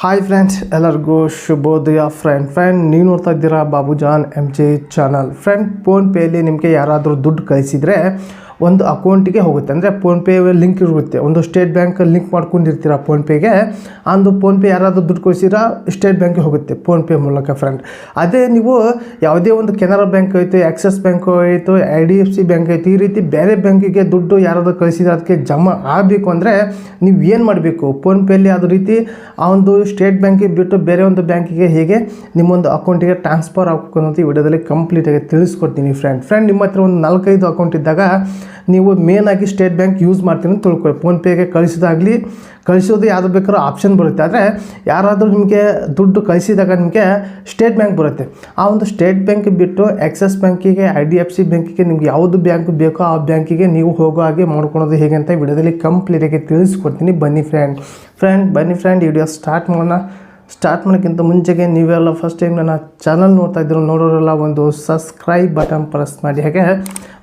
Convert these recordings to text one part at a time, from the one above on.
Hi friends, ಎಲ್ಲರಿಗೂ ಶುಭೋದಯ. Friend ನೀವು ನೋಡ್ತಾ ಇದ್ದೀರಾ ಬಾಬುಜಾನ್ MJ ಚಾನಲ್. ಫ್ರೆಂಡ್, ಫೋನ್ಪೇಯಲ್ಲಿ ನಿಮಗೆ ಯಾರಾದರೂ ದುಡ್ಡು ಕಳಿಸಿದರೆ ಒಂದು ಅಕೌಂಟಿಗೆ ಹೋಗುತ್ತೆ. ಅಂದರೆ ಫೋನ್ಪೇ ಲಿಂಕ್ ಇರುತ್ತೆ. ಒಂದು ಸ್ಟೇಟ್ ಬ್ಯಾಂಕ್ ಲಿಂಕ್ ಮಾಡ್ಕೊಂಡಿರ್ತೀರ ಫೋನ್ಪೇಗೆ. ಅಂದು ಫೋನ್ಪೇ ಯಾರಾದರೂ ದುಡ್ಡು ಕಳಿಸಿರ ಸ್ಟೇಟ್ ಬ್ಯಾಂಕಿಗೆ ಹೋಗುತ್ತೆ ಫೋನ್ಪೇ ಮೂಲಕ. ಫ್ರೆಂಡ್, ಅದೇ ನೀವು ಯಾವುದೇ ಒಂದು ಕೆನರಾ ಬ್ಯಾಂಕ್ ಆಯಿತು, ಆಕ್ಸಿಸ್ ಬ್ಯಾಂಕ್ ಆಯಿತು, IDFC ಬ್ಯಾಂಕ್ ಆಯಿತು, ಈ ರೀತಿ ಬೇರೆ ಬ್ಯಾಂಕಿಗೆ ದುಡ್ಡು ಯಾರಾದರೂ ಕಳಿಸಿದ್ರೆ ಅದಕ್ಕೆ ಜಮಾ ಆಗಬೇಕು ಅಂದರೆ ನೀವು ಏನು ಮಾಡಬೇಕು? ಫೋನ್ಪೇಯಲ್ಲಿ ಅದೇ ರೀತಿ ಆ ಒಂದು ಸ್ಟೇಟ್ ಬ್ಯಾಂಕಿಗೆ ಬಿಟ್ಟು ಬೇರೆ ಒಂದು ಬ್ಯಾಂಕಿಗೆ ಹೇಗೆ ನಿಮ್ಮೊಂದು ಅಕೌಂಟಿಗೆ ಟ್ರಾನ್ಸ್ಫರ್ ಆಗಬೇಕು ಅನ್ನೋದು ಈ ವಿಡಿಯೋದಲ್ಲಿ ಕಂಪ್ಲೀಟಾಗಿ ತಿಳಿಸ್ಕೊಡ್ತೀನಿ. ಫ್ರೆಂಡ್, ನಿಮ್ಮ ಹತ್ರ ಒಂದು 4-5 ಅಕೌಂಟ್ ಇದ್ದಾಗ ನೀವು ಮೇನಾಗಿ ಸ್ಟೇಟ್ ಬ್ಯಾಂಕ್ ಯೂಸ್ ಮಾಡ್ತೀನಿ ಅಂತ ತಿಳ್ಕೊಳ್ಳಿ. ಫೋನ್ಪೇಗೆ ಕಳಿಸೋದು ಯಾವುದು ಬೇಕಾದ್ರೂ ಆಪ್ಷನ್ ಬರುತ್ತೆ. ಆದರೆ ಯಾರಾದರೂ ನಿಮಗೆ ದುಡ್ಡು ಕಳಿಸಿದಾಗ ನಿಮಗೆ ಸ್ಟೇಟ್ ಬ್ಯಾಂಕ್ ಬರುತ್ತೆ. ಆ ಒಂದು ಸ್ಟೇಟ್ ಬ್ಯಾಂಕ್ ಬಿಟ್ಟು ಆಕ್ಸಿಸ್ ಬ್ಯಾಂಕಿಗೆ, IDFC ಬ್ಯಾಂಕಿಗೆ ನಿಮ್ಗೆ ಯಾವುದು ಬ್ಯಾಂಕ್ ಬೇಕೋ ಆ ಬ್ಯಾಂಕಿಗೆ ನೀವು ಹೋಗೋ ಹಾಗೆ ಮಾಡ್ಕೊಳೋದು ಹೇಗೆ ಅಂತ ವಿಡಿಯೋದಲ್ಲಿ ಕಂಪ್ಲೀಟಾಗಿ ತಿಳಿಸ್ಕೊಡ್ತೀನಿ. ಬನ್ನಿ ಫ್ರೆಂಡ್, ಈ ವಿಡಿಯೋ ಸ್ಟಾರ್ಟ್ ಮಾಡೋಕ್ಕಿಂತ ಮುಂಚೆಗೆ ನೀವೆಲ್ಲ ಫಸ್ಟ್ ಟೈಮ್ ನನ್ನ ಚಾನಲ್ ನೋಡ್ತಾ ಇದ್ರು ನೋಡೋರೆಲ್ಲ ಒಂದು ಸಬ್ಸ್ಕ್ರೈಬ್ ಬಟನ್ ಪ್ರೆಸ್ ಮಾಡಿ, ಹಾಗೆ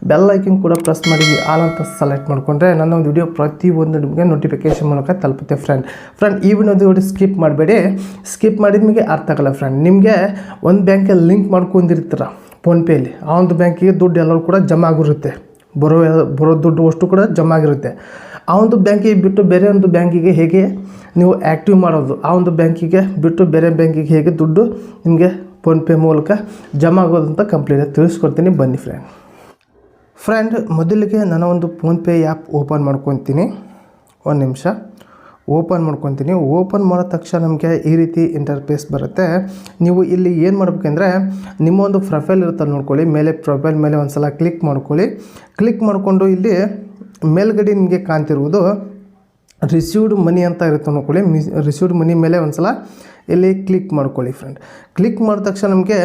ಬೆಲ್ ಐಕನ್ ಕೂಡ ಪ್ರೆಸ್ ಮಾಡಿ ಆಲ್ ಅಂತ ಸೆಲೆಕ್ಟ್ ಮಾಡಿಕೊಂಡ್ರೆ ನನ್ನ ಒಂದು ವಿಡಿಯೋ ಪ್ರತಿಯೊಂದು ನಿಮಗೆ ನೋಟಿಫಿಕೇಷನ್ ಮೂಲಕ ತಲುಪುತ್ತೆ. ಫ್ರೆಂಡ್, ಈ ವಿಡಿಯೋ ಸ್ಕಿಪ್ ಮಾಡಬೇಡಿ. ಸ್ಕಿಪ್ ಮಾಡಿದ ನಿಮಗೆ ಅರ್ಥ ಆಗಲ್ಲ. ಫ್ರೆಂಡ್, ನಿಮಗೆ ಒಂದು ಬ್ಯಾಂಕಲ್ಲಿ ಲಿಂಕ್ ಮಾಡ್ಕೊಂಡಿರ್ತೀರ ಫೋನ್ಪೇಯಲ್ಲಿ. ಆ ಒಂದು ಬ್ಯಾಂಕಿಗೆ ದುಡ್ಡು ಎಲ್ಲರೂ ಕೂಡ ಜಮಾ ಆಗಿರುತ್ತೆ. ಬರೋ ದುಡ್ಡು ಅಷ್ಟು ಕೂಡ ಜಮಾ ಆಗಿರುತ್ತೆ. ಆ ಒಂದು ಬ್ಯಾಂಕಿಗೆ ಬಿಟ್ಟು ಬೇರೆ ಒಂದು ಬ್ಯಾಂಕಿಗೆ ಹೇಗೆ ನೀವು ಆ್ಯಕ್ಟಿವ್ ಮಾಡೋದು, ಆ ಒಂದು ಬ್ಯಾಂಕಿಗೆ ಬಿಟ್ಟು ಬೇರೆ ಬ್ಯಾಂಕಿಗೆ ಹೇಗೆ ದುಡ್ಡು ನಿಮಗೆ ಫೋನ್ಪೇ ಮೂಲಕ ಜಮಾ ಆಗೋದು ಅಂತ ಕಂಪ್ಲೀಟಾಗಿ ತಿಳಿಸ್ಕೊಡ್ತೀನಿ. ಬನ್ನಿ ಫ್ರೆಂಡ್, ಮೊದಲಿಗೆ ನಾನು ಒಂದು ಫೋನ್ಪೇ ಆ್ಯಪ್ ಓಪನ್ ಮಾಡ್ಕೊತೀನಿ. ಒಂದು ನಿಮಿಷ ಓಪನ್ ಮಾಡ್ಕೊತೀನಿ. ಓಪನ್ ಮಾಡಿದ ತಕ್ಷಣ ನಮಗೆ ಈ ರೀತಿ ಇಂಟರ್ಫೇಸ್ ಬರುತ್ತೆ. ನೀವು ಇಲ್ಲಿ ಏನು ಮಾಡಬೇಕಂದ್ರೆ ನಿಮ್ಮ ಒಂದು ಪ್ರೊಫೈಲ್ ಇರುತ್ತಲ್ಲ ನೋಡ್ಕೊಳ್ಳಿ. ಮೇಲೆ ಪ್ರೊಫೈಲ್ ಮೇಲೆ ಒಂದು ಸಲ ಕ್ಲಿಕ್ ಮಾಡ್ಕೊಳ್ಳಿ. ಕ್ಲಿಕ್ ಮಾಡಿಕೊಂಡು ಇಲ್ಲಿ ಮೇಲ್ಗಡೆ ನಿಮಗೆ ಕಾಣ್ತಿರುವುದು ರಿಸೀವ್ಡ್ ಮನಿ ಅಂತ ಇರುತ್ತೆ ನೋಡ್ಕೊಳ್ಳಿ. ರಿಸೀವ್ಡ್ ಮನಿ ಮೇಲೆ ಒಂದು ಸಲ ಇಲ್ಲಿ ಕ್ಲಿಕ್ ಮಾಡ್ಕೊಳ್ಳಿ. ಫ್ರೆಂಡ್, ಕ್ಲಿಕ್ ಮಾಡಿದ ತಕ್ಷಣ ನಮಗೆ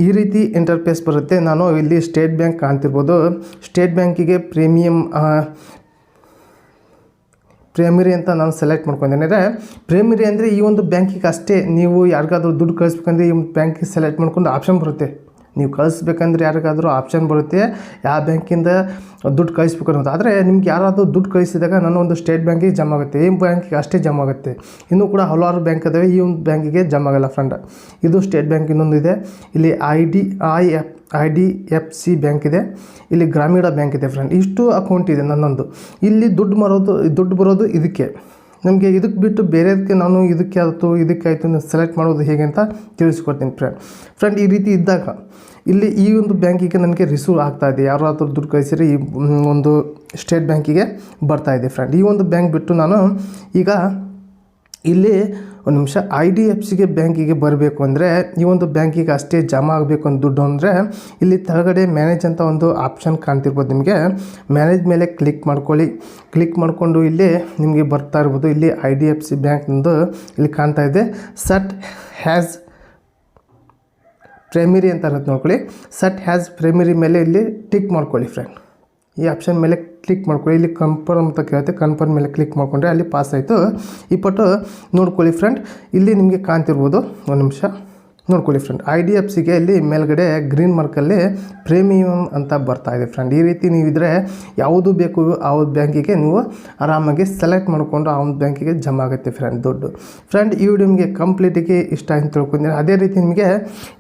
ಈ ರೀತಿ ಇಂಟರ್ಫೇಸ್ ಬರುತ್ತೆ. ನಾನು ಇಲ್ಲಿ ಸ್ಟೇಟ್ ಬ್ಯಾಂಕ್ ಕಾಣ್ತಿರ್ಬೋದು. ಸ್ಟೇಟ್ ಬ್ಯಾಂಕಿಗೆ ಪ್ರೈಮರಿ ಅಂತ ನಾನು ಸೆಲೆಕ್ಟ್ ಮಾಡ್ಕೊಂಡಿದ್ದೀನಿ. ಅಂದರೆ ಪ್ರೈಮರಿ ಅಂದರೆ ಈ ಒಂದು ಬ್ಯಾಂಕಿಗೆ ಅಷ್ಟೇ. ನೀವು ಯಾರಿಗಾದ್ರೂ ದುಡ್ಡು ಕಳಿಸ್ಬೇಕಂದ್ರೆ ಈ ಬ್ಯಾಂಕಿಗೆ ಸೆಲೆಕ್ಟ್ ಮಾಡ್ಕೊಂಡು ಆಪ್ಷನ್ ಬರುತ್ತೆ. ನೀವು ಕಳಿಸ್ಬೇಕಂದ್ರೆ ಯಾರಿಗಾದರೂ ಆಪ್ಷನ್ ಬರುತ್ತೆ ಯಾವ ಬ್ಯಾಂಕಿಂದ ದುಡ್ಡು ಕಳಿಸ್ಬೇಕು ಅನ್ನೋದು. ಆದರೆ ನಿಮ್ಗೆ ಯಾರಾದರೂ ದುಡ್ಡು ಕಳಿಸಿದಾಗ ನನ್ನ ಒಂದು ಸ್ಟೇಟ್ ಬ್ಯಾಂಕಿಗೆ ಜಮಾ ಆಗುತ್ತೆ, ಈ ಬ್ಯಾಂಕಿಗೆ ಅಷ್ಟೇ ಜಮಾ ಆಗುತ್ತೆ. ಇನ್ನೂ ಕೂಡ ಹಲವಾರು ಬ್ಯಾಂಕ್ ಇದ್ದಾವೆ, ಈ ಒಂದು ಬ್ಯಾಂಕಿಗೆ ಜಮಾ ಆಗಲ್ಲ. ಫ್ರೆಂಡ್, ಇದು ಸ್ಟೇಟ್ ಬ್ಯಾಂಕ್ ಇನ್ನೊಂದು ಇದೆ. ಇಲ್ಲಿ IDFC ಬ್ಯಾಂಕ್ ಇದೆ, ಇಲ್ಲಿ ಗ್ರಾಮೀಣ ಬ್ಯಾಂಕ್ ಇದೆ. ಫ್ರೆಂಡ್, ಇಷ್ಟು ಅಕೌಂಟ್ ಇದೆ ನನ್ನೊಂದು. ಇಲ್ಲಿ ದುಡ್ಡು ಬರೋದು ಇದಕ್ಕೆ. ನಮಗೆ ಇದಕ್ಕೆ ಬಿಟ್ಟು ಬೇರೆದಕ್ಕೆ ನಾನು ಇದಕ್ಕಾಯಿತು ಸೆಲೆಕ್ಟ್ ಮಾಡೋದು ಹೇಗೆ ಅಂತ ತಿಳಿಸ್ಕೊಡ್ತೀನಿ. ಫ್ರೆಂಡ್, ಈ ರೀತಿ ಇದ್ದಾಗ ಇಲ್ಲಿ ಈ ಒಂದು ಬ್ಯಾಂಕಿಗೆ ನನಗೆ ರಿಸೀವ್ ಆಗ್ತಾಯಿದೆ. ಯಾರಾದರೂ ದುಡ್ಡು ಕಳಿಸಿದ್ರೆ ಈ ಒಂದು ಸ್ಟೇಟ್ ಬ್ಯಾಂಕಿಗೆ ಬರ್ತಾಯಿದೆ. ಫ್ರೆಂಡ್, ಈ ಒಂದು ಬ್ಯಾಂಕ್ ಬಿಟ್ಟು ನಾನು ಈಗ ಇಲ್ಲಿ ಒಂದು ನಿಮಿಷ IDFCಗೆ ಬ್ಯಾಂಕಿಗೆ ಬರಬೇಕು ಅಂದರೆ ಈ ಒಂದು ಬ್ಯಾಂಕಿಗೆ ಅಷ್ಟೇ ಜಮಾ ಆಗಬೇಕು ಅಂತ ದುಡ್ಡು ಅಂದರೆ ಇಲ್ಲಿ ಕೆಳಗಡೆ ಮ್ಯಾನೇಜ್ ಅಂತ ಒಂದು ಆಪ್ಷನ್ ಕಾಣ್ತಿರ್ಬೋದು ನಿಮಗೆ. ಮ್ಯಾನೇಜ್ ಮೇಲೆ ಕ್ಲಿಕ್ ಮಾಡ್ಕೊಳ್ಳಿ. ಕ್ಲಿಕ್ ಮಾಡಿಕೊಂಡು ಇಲ್ಲಿ ನಿಮಗೆ ಬರ್ತಾ ಇರ್ಬೋದು. ಇಲ್ಲಿ IDFC ಬ್ಯಾಂಕ್ನದು ಇಲ್ಲಿ ಕಾಣ್ತಾ ಇದೆ. ಸೆಟ್ ಹ್ಯಾಸ್ ಪ್ರೈಮರಿ ಅಂತ ಇರುತ್ತೆ ನೋಡ್ಕೊಳ್ಳಿ. ಸೆಟ್ ಹ್ಯಾಸ್ ಪ್ರೈಮರಿ ಮೇಲೆ ಇಲ್ಲಿ ಟಿಕ್ ಮಾಡ್ಕೊಳ್ಳಿ. ಫ್ರೆಂಡ್, ಈ ಆಪ್ಷನ್ ಮೇಲೆ ಕ್ಲಿಕ್ ಮಾಡ್ಕೊಳ್ಳಿ. ಇಲ್ಲಿ ಕನ್ಫರ್ಮ್ ಅಂತ ಕೇಳುತ್ತೆ. ಕನ್ಫರ್ಮ್ ಮೇಲೆ ಕ್ಲಿಕ್ ಮಾಡಿಕೊಂಡ್ರೆ ಅಲ್ಲಿ ಪಾಸ್ ಆಯಿತು. ಈ ಪಟ್ಟು ನೋಡ್ಕೊಳ್ಳಿ. ಫ್ರೆಂಡ್, ಇಲ್ಲಿ ನಿಮಗೆ ಕಾಣ್ತಿರ್ಬೋದು. ಒಂದು ನಿಮಿಷ ನೋಡ್ಕೊಳ್ಳಿ. ಫ್ರೆಂಡ್, IDFCಗೆ ಇಲ್ಲಿ ಮೇಲ್ಗಡೆ ಗ್ರೀನ್ ಮಾರ್ಕಲ್ಲಿ ಪ್ರೀಮಿಯಮ್ ಅಂತ ಬರ್ತಾಯಿದೆ. ಫ್ರೆಂಡ್, ಈ ರೀತಿ ನೀವಿದ್ರೆ ಯಾವುದು ಬೇಕು ಆ ಒಂದು ಬ್ಯಾಂಕಿಗೆ ನೀವು ಆರಾಮಾಗಿ ಸೆಲೆಕ್ಟ್ ಮಾಡಿಕೊಂಡು ಆ ಒಂದು ಬ್ಯಾಂಕಿಗೆ ಜಮಾ ಆಗುತ್ತೆ. ದುಡ್ಡು. ಫ್ರೆಂಡ್, ಈ ವಿಡಿಯೋ ನಿಮಗೆ ಕಂಪ್ಲೀಟಿಗೆ ಇಷ್ಟ ಅಂತ ತಿಳ್ಕೊಂಡಿದ್ದೀನಿ. ಅದೇ ರೀತಿ ನಿಮಗೆ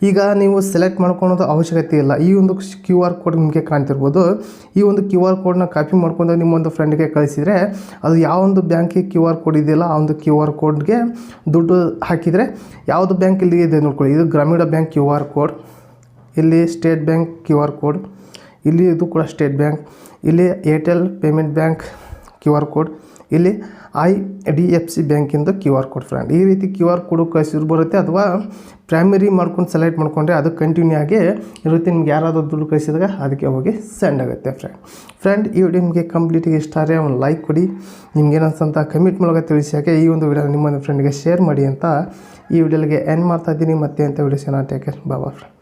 ಈಗ ನೀವು ಸೆಲೆಕ್ಟ್ ಮಾಡ್ಕೊಳೋದು ಅವಶ್ಯಕತೆ ಇಲ್ಲ. ಈ ಒಂದು QR ಕೋಡ್ ನಿಮಗೆ ಕಾಣ್ತಿರ್ಬೋದು. ಈ ಒಂದು QR ಕೋಡ್ನ ಕಾಪಿ ಮಾಡ್ಕೊಂಡು ನಿಮ್ಮೊಂದು ಫ್ರೆಂಡ್ಗೆ ಕಳಿಸಿದರೆ ಅದು ಯಾವ ಒಂದು ಬ್ಯಾಂಕಿಗೆ QR ಕೋಡ್ ಇದೆಯಲ್ಲ ಆ ಒಂದು QR ಕೋಡ್ಗೆ ದುಡ್ಡು ಹಾಕಿದರೆ ಯಾವುದು ಬ್ಯಾಂಕ್ ಇಲ್ಲಿ ಇದೆ ನೋಡ್ಕೊಳ್ಳಿ. ಇದು ಗ್ರಾಮೀಣ ಬ್ಯಾಂಕ್ QR ಕೋಡ್, ಇಲ್ಲಿ ಸ್ಟೇಟ್ ಬ್ಯಾಂಕ್ QR ಕೋಡ್, ಇಲ್ಲಿ ಇದು ಕೂಡ ಸ್ಟೇಟ್ ಬ್ಯಾಂಕ್, ಇಲ್ಲಿ Airtel payment bank QR code, ಇಲ್ಲಿ IDFC ಬ್ಯಾಂಕಿಂದು QR ಕೋಡ್. ಫ್ರೆಂಡ್, ಈ ರೀತಿ QR ಕೋಡು ಕಳಿಸಿದ್ರು ಬರುತ್ತೆ. ಅಥವಾ ಪ್ರೈಮರಿ ಮಾಡ್ಕೊಂಡು ಸೆಲೆಕ್ಟ್ ಮಾಡಿಕೊಂಡ್ರೆ ಅದು ಕಂಟಿನ್ಯೂ ಆಗಿ ಇರುತ್ತೆ. ನಿಮ್ಗೆ ಯಾರಾದರೂ ದುಡ್ಡು ಕಳಿಸಿದಾಗ ಅದಕ್ಕೆ ಹೋಗಿ ಸೆಂಡ್ ಆಗುತ್ತೆ. ಫ್ರೆಂಡ್, ಈ ವಿಡಿಯೋ ನಿಮಗೆ ಕಂಪ್ಲೀಟಿಗೆ ಇಷ್ಟ ಆದರೆ ಒಂದು ಲೈಕ್ ಕೊಡಿ. ನಿಮ್ಗೆ ಏನಂತ ಕಮೆಂಟ್ ಮೂಲಕ ತಿಳಿಸಿ. ಹಾಗೆ ಈ ಒಂದು ವಿಡಿಯೋ ನಿಮ್ಮ ಫ್ರೆಂಡ್ಗೆ ಶೇರ್ ಮಾಡಿ ಅಂತ ಈ ವಿಡಿಯೋಗೆ ಎಂಡ್ ಮಾಡ್ತಾ ಇದ್ದೀನಿ. ಮತ್ತೆ ಅಂತ ವಿಡಿಯೋಸ್ ಟೇಕ್ ಕೇರ್. ಬಾಯ್.